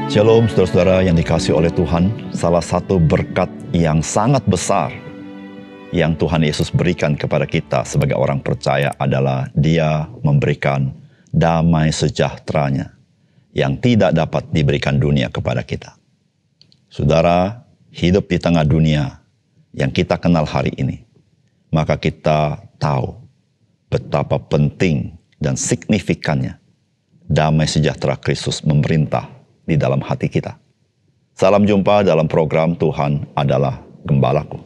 Shalom saudara-saudara yang dikasihi oleh Tuhan. Salah satu berkat yang sangat besar yang Tuhan Yesus berikan kepada kita sebagai orang percaya adalah Dia memberikan damai sejahteranya yang tidak dapat diberikan dunia kepada kita. Saudara, hidup di tengah dunia yang kita kenal hari ini, maka kita tahu betapa penting dan signifikannya damai sejahtera Kristus memerintah di dalam hati kita. Salam jumpa dalam program Tuhan adalah Gembalaku.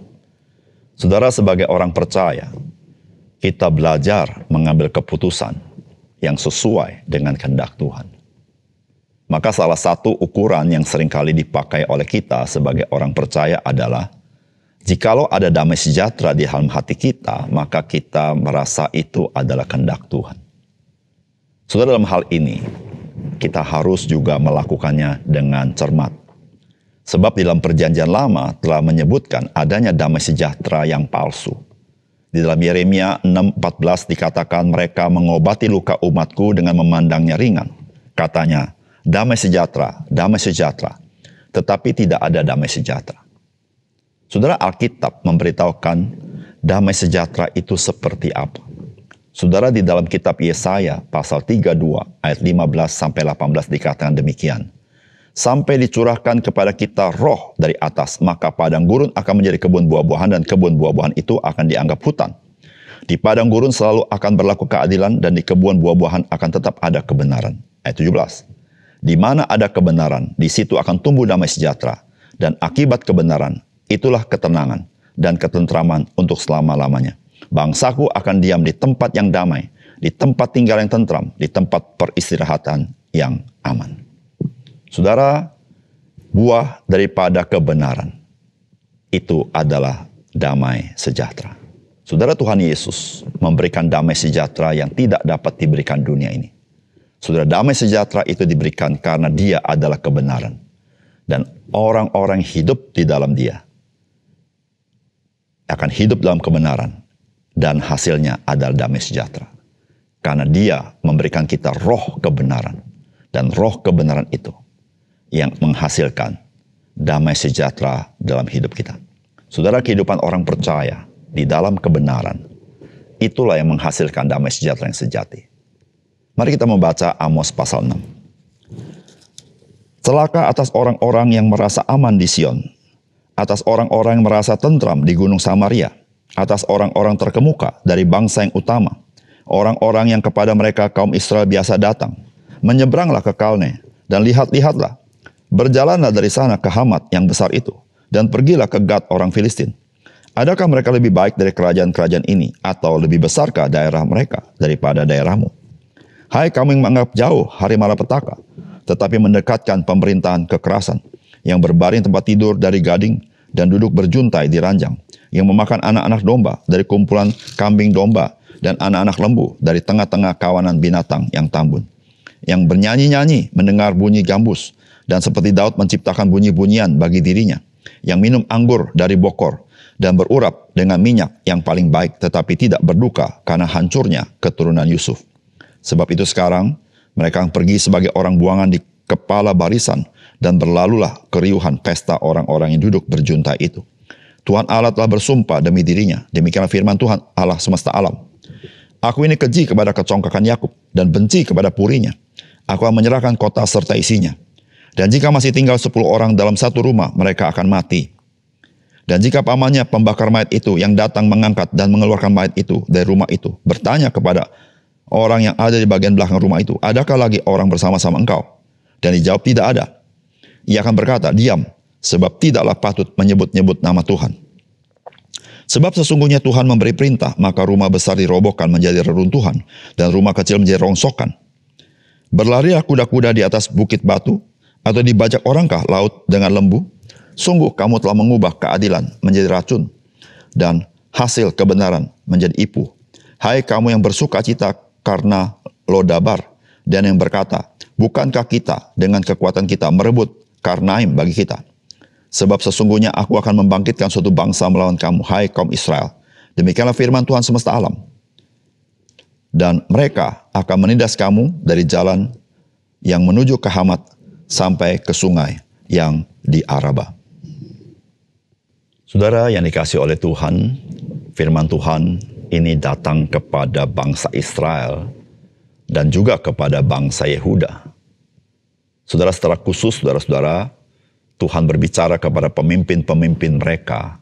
Saudara, sebagai orang percaya, kita belajar mengambil keputusan yang sesuai dengan kehendak Tuhan. Maka salah satu ukuran yang seringkali dipakai oleh kita sebagai orang percaya adalah, jikalau ada damai sejahtera di dalam hati kita, maka kita merasa itu adalah kehendak Tuhan. Saudara, dalam hal ini, kita harus juga melakukannya dengan cermat. Sebab di dalam perjanjian lama telah menyebutkan adanya damai sejahtera yang palsu. Di dalam Yeremia 6:14 dikatakan mereka mengobati luka umatku dengan memandangnya ringan. Katanya, damai sejahtera, tetapi tidak ada damai sejahtera. Saudara, Alkitab memberitahukan damai sejahtera itu seperti apa. Saudara, di dalam kitab Yesaya pasal 32 ayat 15 sampai 18 dikatakan demikian. Sampai dicurahkan kepada kita roh dari atas, maka padang gurun akan menjadi kebun buah-buahan dan kebun buah-buahan itu akan dianggap hutan. Di padang gurun selalu akan berlaku keadilan dan di kebun buah-buahan akan tetap ada kebenaran. Ayat 17. Di mana ada kebenaran, di situ akan tumbuh damai sejahtera, dan akibat kebenaran itulah ketenangan dan ketentraman untuk selama-lamanya. Bangsaku akan diam di tempat yang damai, di tempat tinggal yang tentram, di tempat peristirahatan yang aman. Saudara, buah daripada kebenaran itu adalah damai sejahtera. Saudara, Tuhan Yesus memberikan damai sejahtera yang tidak dapat diberikan dunia ini. Saudara, damai sejahtera itu diberikan karena Dia adalah kebenaran. Dan orang-orang hidup di dalam Dia akan hidup dalam kebenaran. Dan hasilnya adalah damai sejahtera. Karena Dia memberikan kita roh kebenaran. Dan roh kebenaran itu yang menghasilkan damai sejahtera dalam hidup kita. Saudara, kehidupan orang percaya di dalam kebenaran, itulah yang menghasilkan damai sejahtera yang sejati. Mari kita membaca Amos pasal 6. Celaka atas orang-orang yang merasa aman di Sion, atas orang-orang yang merasa tentram di gunung Samaria, atas orang-orang terkemuka dari bangsa yang utama, orang-orang yang kepada mereka kaum Israel biasa datang. Menyeberanglah ke Kalne, dan lihat-lihatlah, berjalanlah dari sana ke Hamat yang besar itu, dan pergilah ke Gad orang Filistin. Adakah mereka lebih baik dari kerajaan-kerajaan ini, atau lebih besarkah daerah mereka daripada daerahmu? Hai kamu yang menganggap jauh hari malapetaka, tetapi mendekatkan pemerintahan kekerasan, yang berbaring tempat tidur dari gading, dan duduk berjuntai di ranjang, yang memakan anak-anak domba dari kumpulan kambing domba dan anak-anak lembu dari tengah-tengah kawanan binatang yang tambun. Yang bernyanyi-nyanyi mendengar bunyi gambus dan seperti Daud menciptakan bunyi-bunyian bagi dirinya. Yang minum anggur dari bokor dan berurap dengan minyak yang paling baik tetapi tidak berduka karena hancurnya keturunan Yusuf. Sebab itu sekarang mereka pergi sebagai orang buangan di kepala barisan dan berlalulah keriuhan pesta orang-orang yang duduk berjuntai itu. Tuhan Allah telah bersumpah demi dirinya. Demikianlah firman Tuhan Allah semesta alam. Aku ini keji kepada kecongkakan Yakub dan benci kepada purinya. Aku akan menyerahkan kota serta isinya. Dan jika masih tinggal 10 orang dalam satu rumah, mereka akan mati. Dan jika pamannya pembakar mayat itu yang datang mengangkat dan mengeluarkan mayat itu dari rumah itu, bertanya kepada orang yang ada di bagian belakang rumah itu, adakah lagi orang bersama-sama engkau? Dan dijawab tidak ada. Ia akan berkata, diam. Sebab tidaklah patut menyebut-nyebut nama Tuhan. Sebab sesungguhnya Tuhan memberi perintah, maka rumah besar dirobohkan menjadi reruntuhan, dan rumah kecil menjadi rongsokan. Berlarilah kuda-kuda di atas bukit batu, atau dibajak orangkah laut dengan lembu? Sungguh kamu telah mengubah keadilan menjadi racun, dan hasil kebenaran menjadi ipuh. Hai kamu yang bersuka cita karena Lodabar, dan yang berkata, bukankah kita dengan kekuatan kita merebut Karnaim bagi kita? Sebab sesungguhnya aku akan membangkitkan suatu bangsa melawan kamu, hai kaum Israel. Demikianlah firman Tuhan semesta alam. Dan mereka akan menindas kamu dari jalan yang menuju ke Hamat sampai ke sungai yang di Araba. Saudara yang dikasihi oleh Tuhan, firman Tuhan ini datang kepada bangsa Israel dan juga kepada bangsa Yehuda. Saudara, secara khusus, saudara-saudara, Tuhan berbicara kepada pemimpin-pemimpin mereka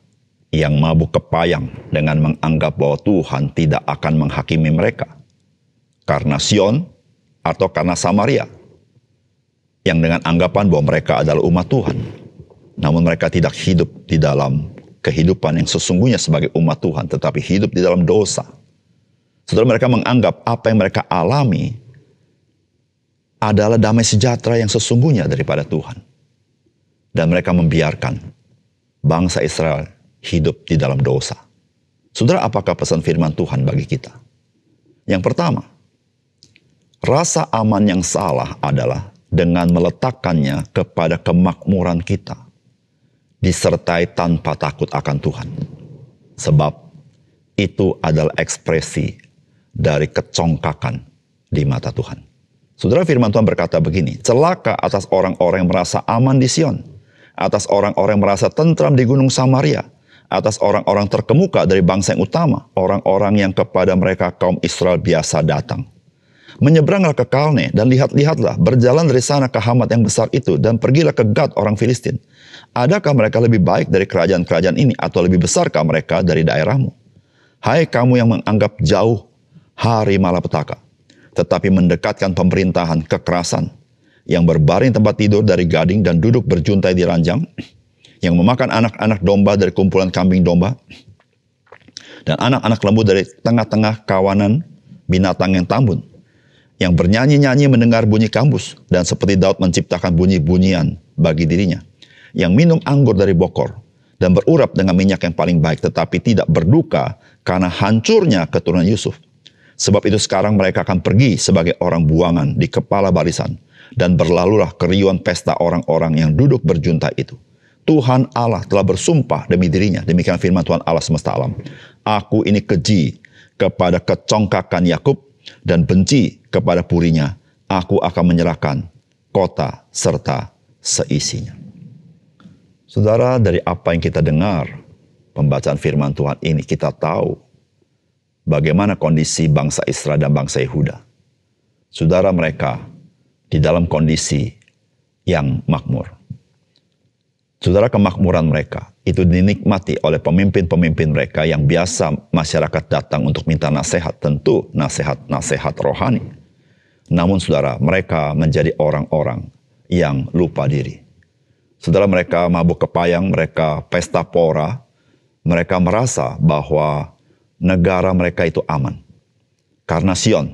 yang mabuk kepayang dengan menganggap bahwa Tuhan tidak akan menghakimi mereka karena Sion atau karena Samaria, yang dengan anggapan bahwa mereka adalah umat Tuhan. Namun mereka tidak hidup di dalam kehidupan yang sesungguhnya sebagai umat Tuhan, tetapi hidup di dalam dosa. Saudara, mereka menganggap apa yang mereka alami adalah damai sejahtera yang sesungguhnya daripada Tuhan. Dan mereka membiarkan bangsa Israel hidup di dalam dosa. Saudara, apakah pesan firman Tuhan bagi kita? Yang pertama, rasa aman yang salah adalah dengan meletakkannya kepada kemakmuran kita, disertai tanpa takut akan Tuhan. Sebab itu adalah ekspresi dari kecongkakan di mata Tuhan. Saudara, firman Tuhan berkata begini, celaka atas orang-orang yang merasa aman di Sion, atas orang-orang yang merasa tentram di gunung Samaria, atas orang-orang terkemuka dari bangsa yang utama, orang-orang yang kepada mereka kaum Israel biasa datang. Menyeberanglah ke Kalne dan lihatlah, berjalan dari sana ke Hamat yang besar itu, dan pergilah ke Gad orang Filistin. Adakah mereka lebih baik dari kerajaan-kerajaan ini, atau lebih besarkah mereka dari daerahmu? Hai kamu yang menganggap jauh hari malapetaka, tetapi mendekatkan pemerintahan kekerasan, yang berbaring tempat tidur dari gading dan duduk berjuntai di ranjang, yang memakan anak-anak domba dari kumpulan kambing domba, dan anak-anak lembu dari tengah-tengah kawanan binatang yang tambun, yang bernyanyi-nyanyi mendengar bunyi kambus, dan seperti Daud menciptakan bunyi-bunyian bagi dirinya, yang minum anggur dari bokor, dan berurap dengan minyak yang paling baik, tetapi tidak berduka karena hancurnya keturunan Yusuf. Sebab itu sekarang mereka akan pergi sebagai orang buangan di kepala barisan, dan berlalulah keriuhan pesta orang-orang yang duduk berjunta itu. Tuhan Allah telah bersumpah demi dirinya, demikian firman Tuhan Allah semesta alam. Aku ini keji kepada kecongkakan Yakub, dan benci kepada purinya. Aku akan menyerahkan kota serta seisinya. Saudara, dari apa yang kita dengar, pembacaan firman Tuhan ini, kita tahu bagaimana kondisi bangsa Israel dan bangsa Yehuda. Saudara, mereka di dalam kondisi yang makmur. Saudara, kemakmuran mereka itu dinikmati oleh pemimpin-pemimpin mereka yang biasa masyarakat datang untuk minta nasihat, tentu nasihat-nasihat rohani. Namun saudara, mereka menjadi orang-orang yang lupa diri. Saudara, mereka mabuk kepayang, mereka pesta pora, mereka merasa bahwa negara mereka itu aman. Karena Sion,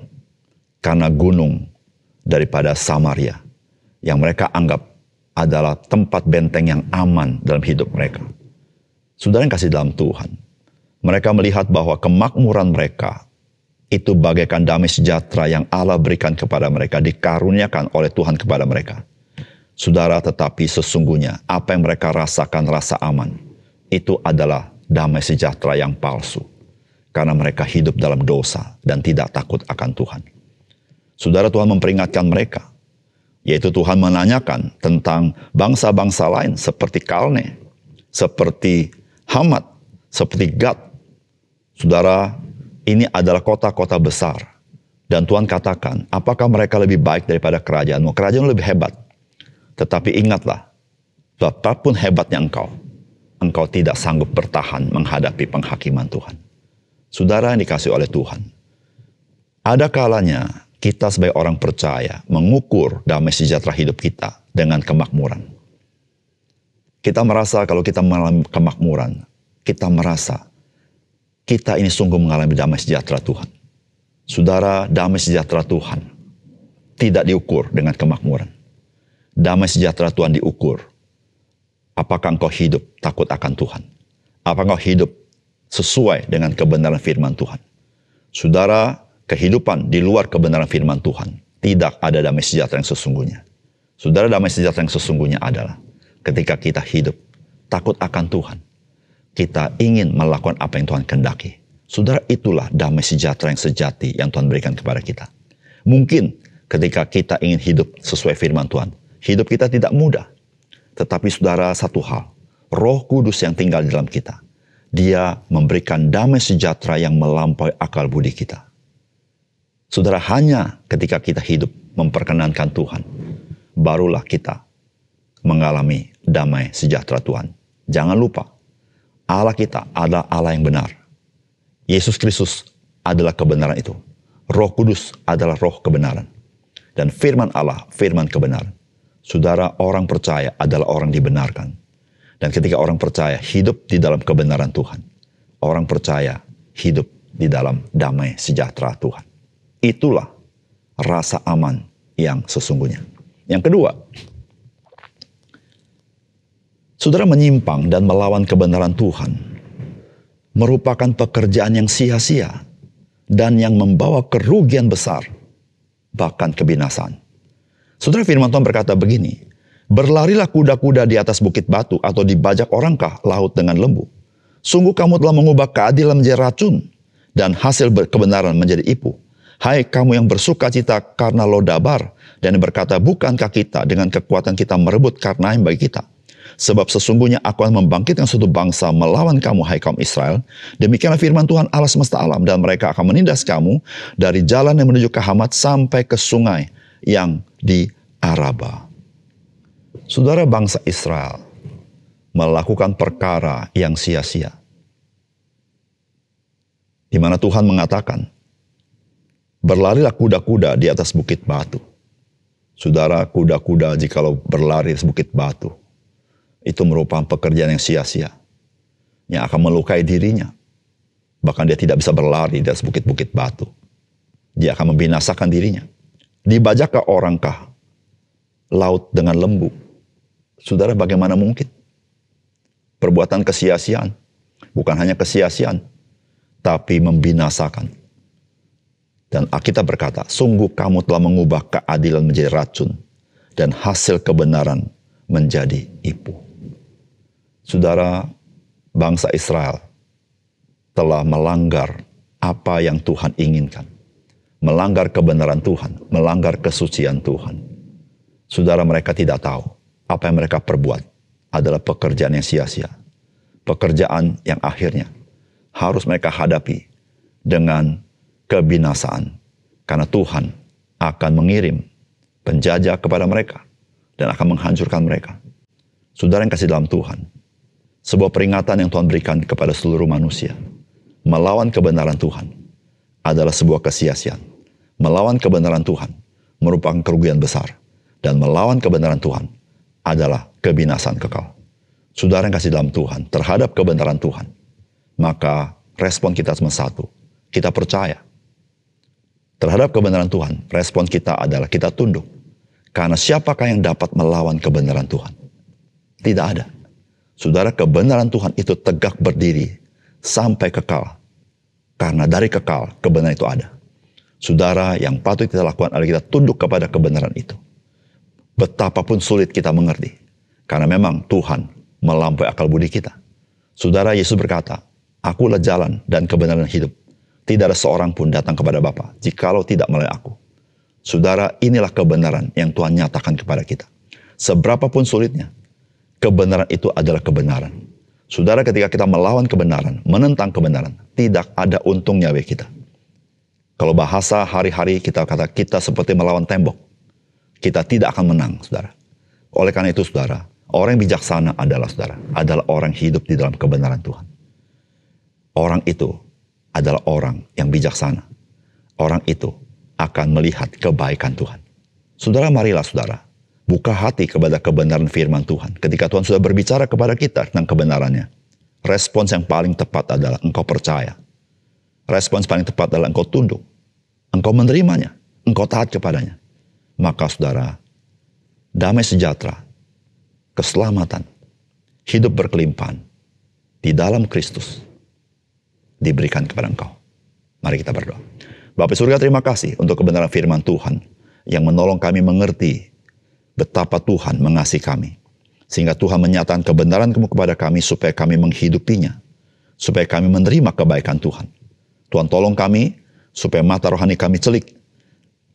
karena gunung daripada Samaria, yang mereka anggap adalah tempat benteng yang aman dalam hidup mereka. Saudara yang kasih dalam Tuhan, mereka melihat bahwa kemakmuran mereka itu bagaikan damai sejahtera yang Allah berikan kepada mereka, dikaruniakan oleh Tuhan kepada mereka. Saudara, tetapi sesungguhnya apa yang mereka rasakan, rasa aman, itu adalah damai sejahtera yang palsu. Karena mereka hidup dalam dosa dan tidak takut akan Tuhan. Saudara, Tuhan memperingatkan mereka, yaitu Tuhan menanyakan tentang bangsa-bangsa lain seperti Kalne, seperti Hamat, seperti Gad. Saudara, ini adalah kota-kota besar. Dan Tuhan katakan, apakah mereka lebih baik daripada kerajaanmu? Kerajaan lebih hebat. Tetapi ingatlah, betapapun hebatnya engkau tidak sanggup bertahan menghadapi penghakiman Tuhan. Saudara yang dikasihi oleh Tuhan, ada kalanya kita sebagai orang percaya mengukur damai sejahtera hidup kita dengan kemakmuran. Kita merasa kalau kita mengalami kemakmuran, kita merasa kita ini sungguh mengalami damai sejahtera Tuhan. Saudara, damai sejahtera Tuhan tidak diukur dengan kemakmuran. Damai sejahtera Tuhan diukur, apakah engkau hidup takut akan Tuhan? Apakah engkau hidup sesuai dengan kebenaran firman Tuhan? Saudara, kehidupan di luar kebenaran firman Tuhan tidak ada damai sejahtera yang sesungguhnya. Saudara, damai sejahtera yang sesungguhnya adalah ketika kita hidup takut akan Tuhan. Kita ingin melakukan apa yang Tuhan kehendaki. Saudara, itulah damai sejahtera yang sejati yang Tuhan berikan kepada kita. Mungkin ketika kita ingin hidup sesuai firman Tuhan, Hidup kita tidak mudah. Tetapi saudara, satu hal, Roh Kudus yang tinggal di dalam kita, Dia memberikan damai sejahtera yang melampaui akal budi kita. Saudara, hanya ketika kita hidup memperkenankan Tuhan, barulah kita mengalami damai sejahtera Tuhan. Jangan lupa, Allah kita adalah Allah yang benar. Yesus Kristus adalah kebenaran itu. Roh Kudus adalah roh kebenaran. Dan firman Allah, firman kebenaran. Saudara, orang percaya adalah orang dibenarkan. Dan ketika orang percaya hidup di dalam kebenaran Tuhan, orang percaya hidup di dalam damai sejahtera Tuhan. Itulah rasa aman yang sesungguhnya. Yang kedua, saudara, menyimpang dan melawan kebenaran Tuhan merupakan pekerjaan yang sia-sia dan yang membawa kerugian besar, bahkan kebinasaan. Saudara, firman Tuhan berkata begini, berlarilah kuda-kuda di atas bukit batu atau dibajak orangkah laut dengan lembu. Sungguh kamu telah mengubah keadilan menjadi racun dan hasil kebenaran menjadi ipu. Hai kamu yang bersuka cita karena Lodabar dan berkata, bukankah kita dengan kekuatan kita merebut Karnaim bagi kita? Sebab sesungguhnya aku akan membangkitkan suatu bangsa melawan kamu, hai kaum Israel. Demikianlah firman Tuhan Allah semesta alam, dan mereka akan menindas kamu dari jalan yang menuju ke Hamat sampai ke sungai yang di Araba. Saudara, bangsa Israel melakukan perkara yang sia-sia, di mana Tuhan mengatakan, berlarilah kuda-kuda di atas bukit batu. Saudara, kuda-kuda jikalau berlari di bukit batu, itu merupakan pekerjaan yang sia-sia, yang akan melukai dirinya. Bahkan dia tidak bisa berlari di atas bukit-bukit batu. Dia akan membinasakan dirinya. Dibajakkah orangkah laut dengan lembu? Saudara, bagaimana mungkin? Perbuatan kesia-siaan. Bukan hanya kesia-siaan, tapi membinasakan. Dan Alkitab berkata, sungguh kamu telah mengubah keadilan menjadi racun, dan hasil kebenaran menjadi ipu. Saudara, bangsa Israel telah melanggar apa yang Tuhan inginkan. Melanggar kebenaran Tuhan, melanggar kesucian Tuhan. Saudara, mereka tidak tahu apa yang mereka perbuat adalah pekerjaan yang sia-sia. Pekerjaan yang akhirnya harus mereka hadapi dengan kebinasaan. Karena Tuhan akan mengirim penjajah kepada mereka dan akan menghancurkan mereka. Saudara yang kasih dalam Tuhan, sebuah peringatan yang Tuhan berikan kepada seluruh manusia. Melawan kebenaran Tuhan adalah sebuah kesia-siaan. Melawan kebenaran Tuhan merupakan kerugian besar. Dan melawan kebenaran Tuhan adalah kebinasaan kekal. Saudara yang kasih dalam Tuhan, terhadap kebenaran Tuhan, maka respon kita cuma satu, kita percaya. Terhadap kebenaran Tuhan, respon kita adalah kita tunduk. Karena siapakah yang dapat melawan kebenaran Tuhan? Tidak ada. Saudara, kebenaran Tuhan itu tegak berdiri sampai kekal. Karena dari kekal, kebenaran itu ada. Saudara, yang patut kita lakukan adalah kita tunduk kepada kebenaran itu. Betapapun sulit kita mengerti. Karena memang Tuhan melampaui akal budi kita. Saudara, Yesus berkata, akulah jalan dan kebenaran hidup. Tidak ada seorang pun datang kepada Bapa jikalau tidak melalui aku. Saudara, inilah kebenaran yang Tuhan nyatakan kepada kita. Seberapapun sulitnya, kebenaran itu adalah kebenaran. Saudara, ketika kita melawan kebenaran, menentang kebenaran, tidak ada untungnya bagi kita. Kalau bahasa hari-hari kita kata kita seperti melawan tembok. Kita tidak akan menang, saudara. Oleh karena itu, saudara, orang yang bijaksana adalah orang yang hidup di dalam kebenaran Tuhan. Orang itu adalah orang yang bijaksana. Orang itu akan melihat kebaikan Tuhan. Saudara, marilah saudara, buka hati kepada kebenaran firman Tuhan. Ketika Tuhan sudah berbicara kepada kita tentang kebenarannya, respons yang paling tepat adalah engkau percaya. Respons paling tepat adalah engkau tunduk. Engkau menerimanya. Engkau taat kepadanya. Maka saudara, damai sejahtera, keselamatan, hidup berkelimpahan di dalam Kristus diberikan kepada engkau. Mari kita berdoa. Bapa surga, terima kasih untuk kebenaran firman Tuhan yang menolong kami mengerti betapa Tuhan mengasihi kami. Sehingga Tuhan menyatakan kebenaran kepada kami supaya kami menghidupinya. Supaya kami menerima kebaikan Tuhan. Tuhan tolong kami supaya mata rohani kami celik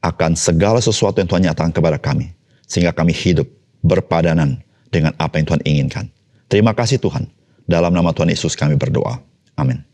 akan segala sesuatu yang Tuhan nyatakan kepada kami. Sehingga kami hidup berpadanan dengan apa yang Tuhan inginkan. Terima kasih Tuhan. Dalam nama Tuhan Yesus kami berdoa. Amin.